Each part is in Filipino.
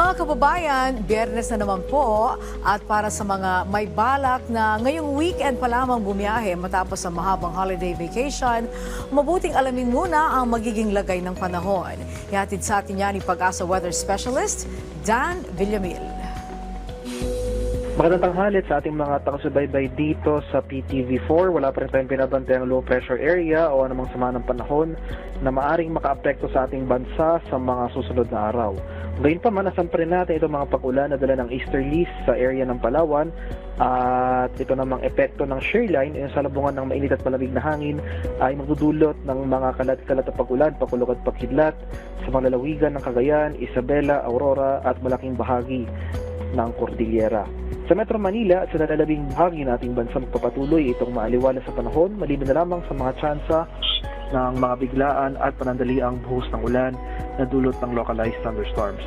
Mga kababayan, Biyernes na naman po at para sa mga may balak na ngayong weekend pa lamang bumiyahe matapos ang mahabang holiday vacation, mabuting alamin muna ang magiging lagay ng panahon. Ihatid sa atin yan ni Pag-asa Weather Specialist Dan Villamil. Magandang tanghalit sa ating mga takasubaybay dito sa PTV4. Wala pa rin tayong binabantay ang low pressure area o anumang sama ng panahon na maaring makaapekto sa ating bansa sa mga susunod na araw. Ngayon pa man, asan pa rin natin itong mga pag-ulan na dala ng easterlies sa area ng Palawan at ito namang epekto ng shearline yung salubungan ng mainit at malamig na hangin ay magdudulot ng mga kalat-kalat na pag-ulan, pakulog at pagkidlat sa mga lalawigan ng Cagayan, Isabela, Aurora at malaking bahagi ng Cordillera. Sa Metro Manila at sa nalalabing bahagi ng ating bansa magpapatuloy itong maaliwalas sa panahon, maliban na lamang sa mga tsansa ng mga biglaan at panandaliang buhos ng ulan na dulot ng localized thunderstorms.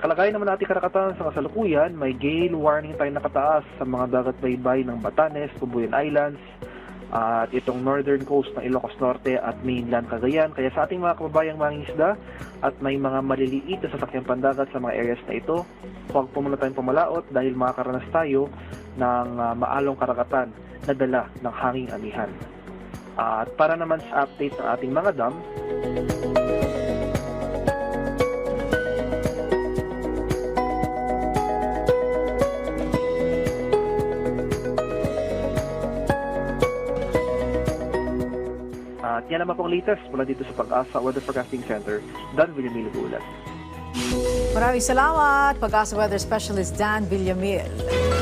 Kalagayan naman natin karakatan sa kasalukuyan, may gale warning tayo nakataas sa mga dagat baybay ng Batanes, Tubuyan Islands, at itong northern coast ng Ilocos Norte at mainland Cagayan. Kaya sa ating mga kababayang mangingisda at may mga maliliit na sasakyang pandagat sa mga areas na ito, huwag po muna tayong pumalaot dahil makakaranas tayo ng maalong karakatan na dala ng hanging amihan. At para naman sa update ng ating mga dam, at yan naman pong latest mula dito sa Pag-asa Weather Forecasting Center, Dan Villamil Bulat. Maraming salamat, Pag-asa Weather Specialist Dan Villamil.